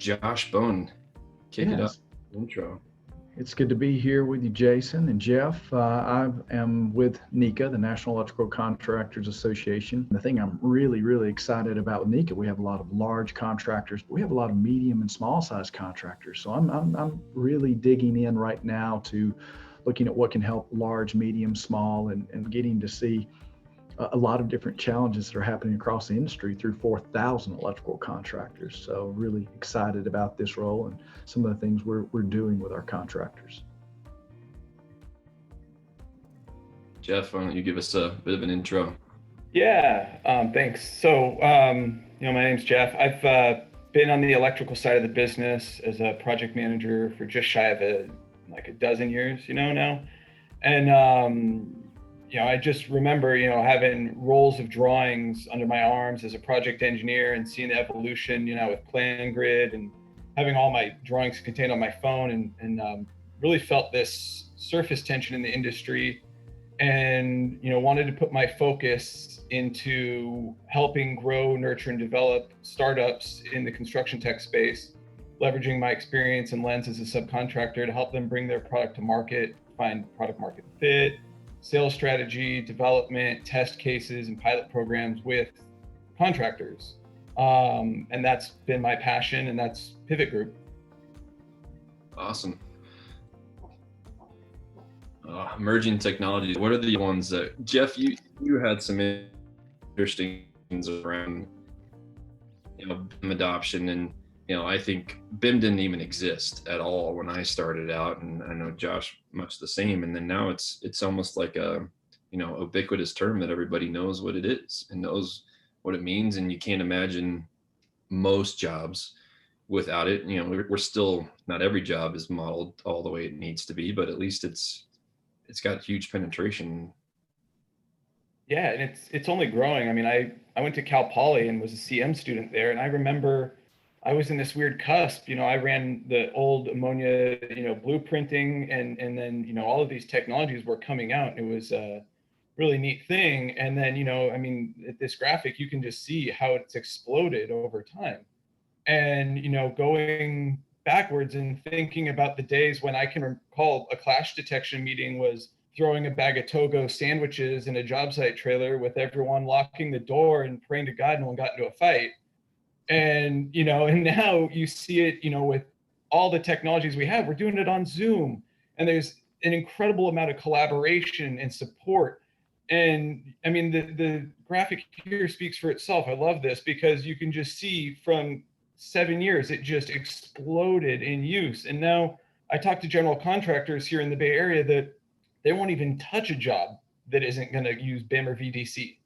Josh Bone, kick it up. Yes, Intro. it's good to be here with you, Jason and Jeff. I am with NECA, the National Electrical Contractors Association. The thing I'm really excited about with NECA, we have a lot of large contractors, but we have a lot of medium and small size contractors. So I'm really digging in right now to looking at what can help large, medium, small, and getting to see a lot of different challenges that are happening across the industry through 4,000 electrical contractors. So really excited about this role and some of the things we're doing with our contractors. Jeff, why don't you give us a bit of an intro? Yeah, thanks. My name's Jeff. I've been on the electrical side of the business as a project manager for just shy of a dozen years, now. And I just remember, having rolls of drawings under my arms as a project engineer and seeing the evolution, with Plan Grid and having all my drawings contained on my phone and really felt this surface tension in the industry and, wanted to put my focus into helping grow, nurture, and develop startups in the construction tech space, leveraging my experience and lens as a subcontractor to help them bring their product to market, find product market fit, sales strategy, development, test cases, and pilot programs with contractors. And that's been my passion, and that's Pivot Group. Awesome. Emerging technologies. What are the ones that, Jeff, you had some interesting things around, BIM adoption, and I think BIM didn't even exist at all when I started out, and I know Josh much the same. And then now it's almost like a ubiquitous term that everybody knows what it is and knows what it means, and you can't imagine most jobs without it. We're still, not every job is modeled all the way it needs to be, but at least it's got huge penetration. Yeah, and it's only growing. I mean, I went to Cal Poly and was a CM student there, and I remember I was in this weird cusp. I ran the old ammonia, blueprinting, and then all of these technologies were coming out. It was a really neat thing. And then at this graphic, you can just see how it's exploded over time. And going backwards and thinking about the days when I can recall a clash detection meeting was throwing a bag of Togo sandwiches in a job site trailer with everyone locking the door and praying to God no one got into a fight. And and now you see it with all the technologies we have. We're doing it on Zoom, and there's an incredible amount of collaboration and support. And I mean, the graphic here speaks for itself. I love this because you can just see from 7 years it just exploded in use. And now I talk to general contractors here in the Bay Area that they won't even touch a job that isn't going to use BIM or VDC.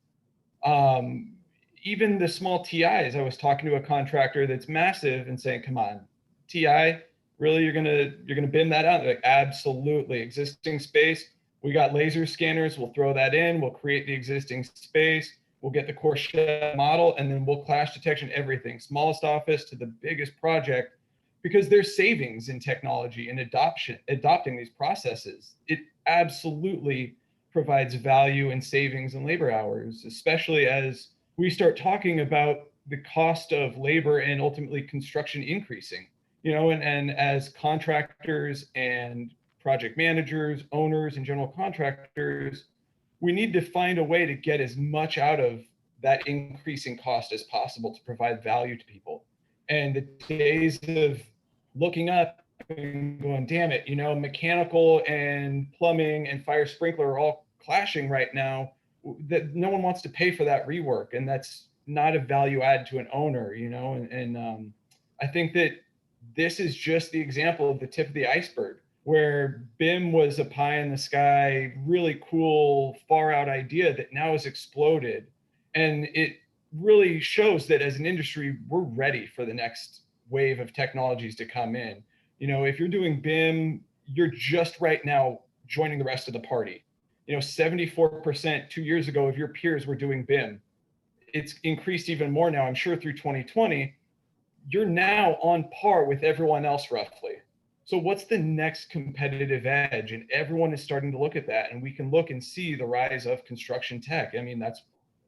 Even the small TIs, I was talking to a contractor that's massive and saying, come on, TI, really, you're gonna BIM that out? They're like, absolutely. Existing space, we got laser scanners, we'll throw that in, we'll create the existing space, we'll get the core shed model, and then we'll clash detection everything, smallest office to the biggest project, because there's savings in technology and adopting these processes. It absolutely provides value and savings in labor hours, especially as we start talking about the cost of labor and ultimately construction increasing, and as contractors and project managers, owners, and general contractors, we need to find a way to get as much out of that increasing cost as possible to provide value to people. And the days of looking up and going, damn it, mechanical and plumbing and fire sprinkler are all clashing right now, that no one wants to pay for that rework, and that's not a value add to an owner, and I think that this is just the example of the tip of the iceberg, where BIM was a pie in the sky, really cool, far out idea that now has exploded. And it really shows that as an industry, we're ready for the next wave of technologies to come in. If you're doing BIM, you're just right now joining the rest of the party. 74% 2 years ago of your peers were doing BIM. It's increased even more now, I'm sure, through 2020. You're now on par with everyone else, roughly. So what's the next competitive edge? And everyone is starting to look at that. And we can look and see the rise of construction tech. I mean, that's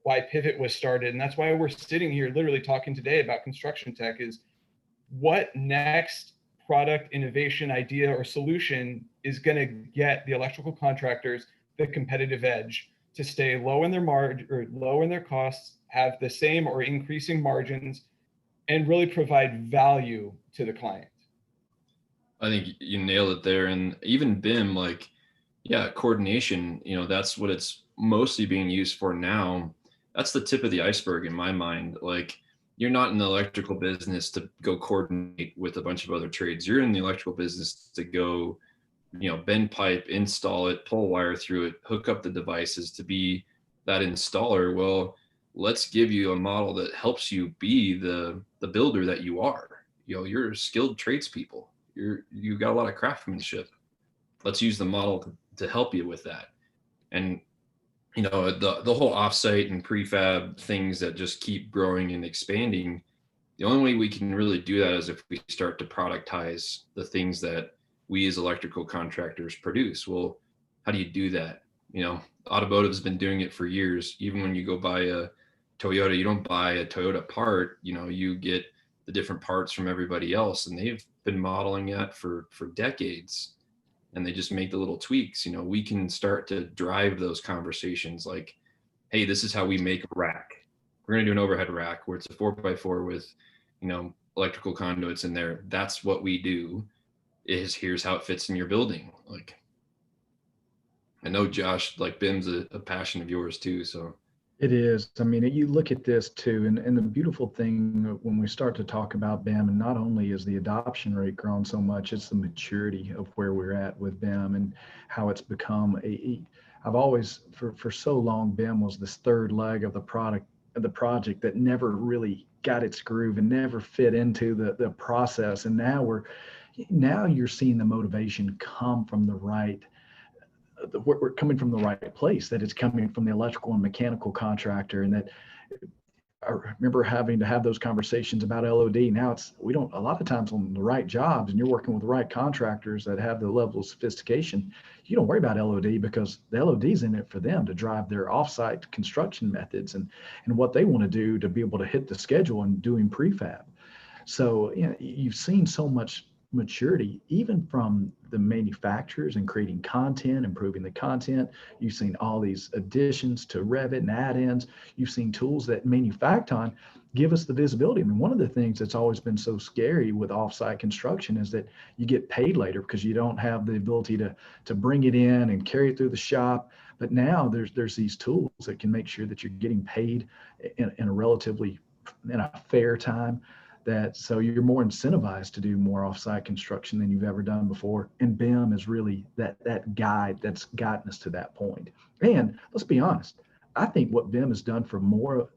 why Pivot was started. And that's why we're sitting here literally talking today about construction tech, is what next product innovation idea or solution is going to get the electrical contractors the competitive edge to stay low in their margin or low in their costs, have the same or increasing margins, and really provide value to the client. I think you nailed it there. And even BIM, like, yeah, coordination, that's what it's mostly being used for now. That's the tip of the iceberg in my mind. Like, you're not in the electrical business to go coordinate with a bunch of other trades. You're in the electrical business to go, bend pipe, install it, pull wire through it, hook up the devices to be that installer. Well, let's give you a model that helps you be the builder that you are. You're skilled tradespeople. You got a lot of craftsmanship. Let's use the model to help you with that. And the whole offsite and prefab things that just keep growing and expanding. The only way we can really do that is if we start to productize the things that we as electrical contractors produce. Well, how do you do that? Automotive's been doing it for years. Even when you go buy a Toyota, you don't buy a Toyota part, you get the different parts from everybody else, and they've been modeling that for decades, and they just make the little tweaks. We can start to drive those conversations like, hey, this is how we make a rack. We're going to do an overhead rack where it's a 4x4 with electrical conduits in there. That's what we do. Here's how it fits in your building. Like, I know, Josh, like, BIM's a passion of yours too, so it is. I mean, you look at this too, and the beautiful thing when we start to talk about BIM, and not only is the adoption rate grown so much, it's the maturity of where we're at with BIM and how it's become I've always, for so long, BIM was this third leg of the project that never really got its groove and never fit into the process. And now you're seeing the motivation come from the right. We're coming from the right place, that it's coming from the electrical and mechanical contractor. And that I remember having to have those conversations about LOD. Now we don't, a lot of times on the right jobs, and you're working with the right contractors that have the level of sophistication, you don't worry about LOD, because the LOD's in it for them to drive their offsite construction methods and what they want to do to be able to hit the schedule and doing prefab. So you've seen so much maturity, even from the manufacturers, and creating content, improving the content. You've seen all these additions to Revit and add-ins. You've seen tools that Manufacton give us the visibility. I mean, one of the things that's always been so scary with offsite construction is that you get paid later because you don't have the ability to bring it in and carry it through the shop. But now there's these tools that can make sure that you're getting paid in a fair time. So you're more incentivized to do more offsite construction than you've ever done before. And BIM is really that guide that's gotten us to that point. And let's be honest, I think what BIM has done for more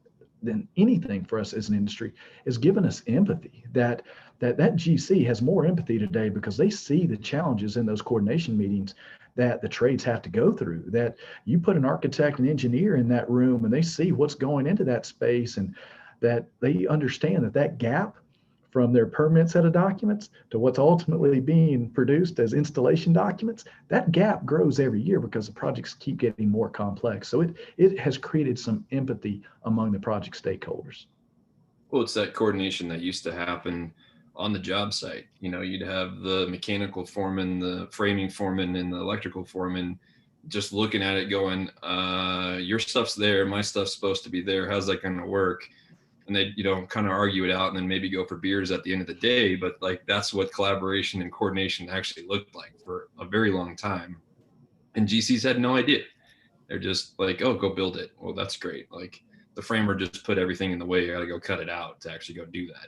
than anything for us as an industry is given us empathy. That GC has more empathy today because they see the challenges in those coordination meetings that the trades have to go through. That you put an architect and engineer in that room and they see what's going into that space, and that they understand that gap from their permit set of documents to what's ultimately being produced as installation documents, that gap grows every year because the projects keep getting more complex. So it has created some empathy among the project stakeholders. Well, it's that coordination that used to happen on the job site. You'd have the mechanical foreman, the framing foreman, and the electrical foreman just looking at it going, your stuff's there, my stuff's supposed to be there. How's that going to work? And they, kind of argue it out and then maybe go for beers at the end of the day. But like, that's what collaboration and coordination actually looked like for a very long time. And GCs had no idea. They're just like, oh, go build it. Well, that's great. Like, the framer just put everything in the way. You got to go cut it out to actually go do that.